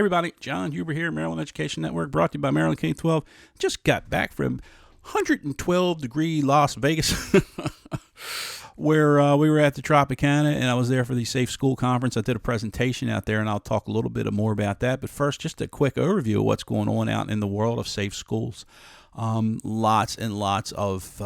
everybody, John Huber here, Maryland Education Network, brought to you by Maryland K-12. Just got back from 112-degree Las Vegas, where we were at the Tropicana, and I was there for the Safe School Conference. I did a presentation out there, and I'll talk a little bit more about that. But first, just a quick overview of what's going on out in the world of safe schools. Lots and lots of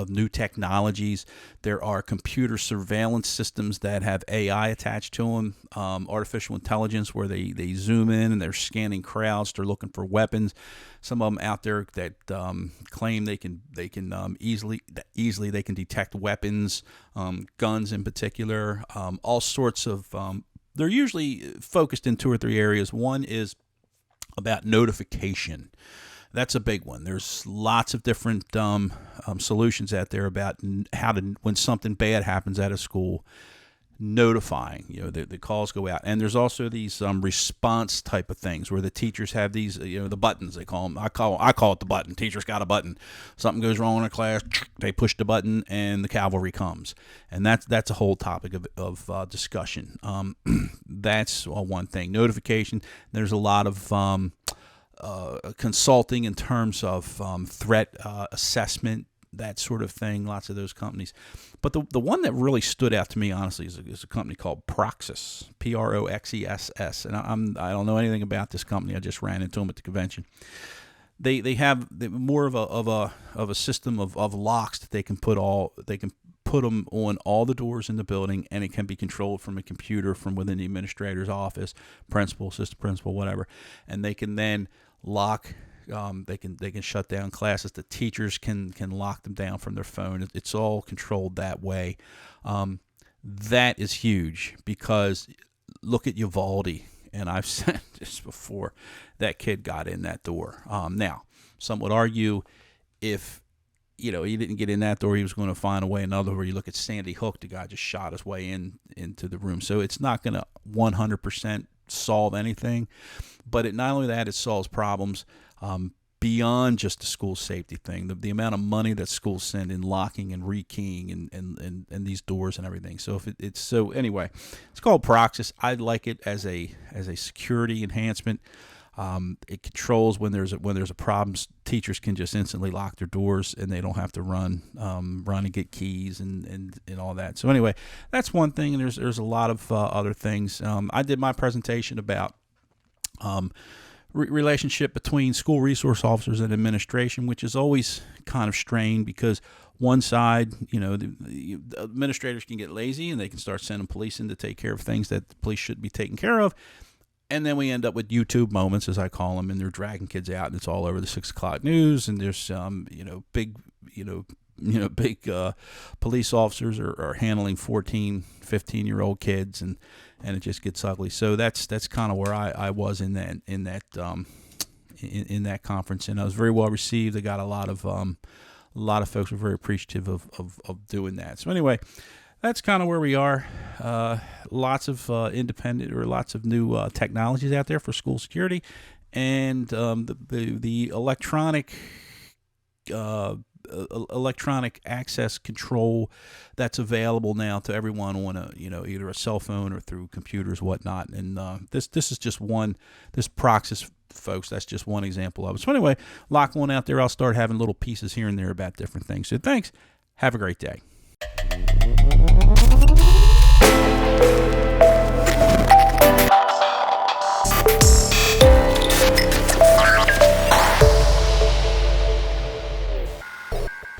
new technologies. There are computer surveillance systems that have AI attached to them, artificial intelligence, where they zoom in and they're scanning crowds. They're looking for weapons. Some of them out there that claim they can easily they can detect weapons, guns in particular, all sorts of. They're usually focused in two or three areas. One is about notification. That's a big one. There's lots of different solutions out there about how to, when something bad happens at a school, notifying. The calls go out, and there's also these response type of things where the teachers have these, the buttons they call them. I call it the button. Teachers got a button. Something goes wrong in a class, they push the button, and the cavalry comes. And that's a whole topic of discussion. That's one thing. Notification. There's a lot of consulting in terms of threat assessment, that sort of thing, lots of those companies. But the one that really stood out to me, honestly, is a company called Proxess, Proxess. And I don't know anything about this company. I just ran into them at the convention. They have more of a system of locks that they can put them on all the doors in the building, and it can be controlled from a computer from within the administrator's office, principal, assistant principal, whatever. And they can then lock. They can shut down classes. The teachers can lock them down from their phone. It's all controlled that way. That is huge, because look at Uvalde, and I've said this before. That kid got in that door. Now, some would argue if he didn't get in that door, he was going to find a way another. Where you look at Sandy Hook, the guy just shot his way into the room. So it's not going to 100% solve anything, but not only that, it solves problems beyond just the school safety thing. The amount of money that schools send in locking and rekeying and these doors and everything. So anyway, it's called Proxess. I like it as a security enhancement. It controls when there's a problem. Teachers can just instantly lock their doors, and they don't have to run and get keys and all that. So anyway, that's one thing. And there's a lot of other things. I did my presentation about relationship between school resource officers and administration, which is always kind of strained, because one side, the administrators can get lazy and they can start sending police in to take care of things that the police should be taking care of. And then we end up with YouTube moments, as I call them, and they're dragging kids out, and it's all over the 6 o'clock news. And there's big police officers are handling 14, 15-year-old kids, and it just gets ugly. So that's kind of where I was in that conference, and I was very well received. I got a lot of folks were very appreciative of doing that. So anyway, that's kind of where we are. Lots of independent or lots of new technologies out there for school security, and the electronic access control that's available now to everyone on either a cell phone or through computers, whatnot. And this is just one. This Proxess, folks, that's just one example of it. So anyway, lock one out there. I'll start having little pieces here and there about different things. So thanks. Have a great day.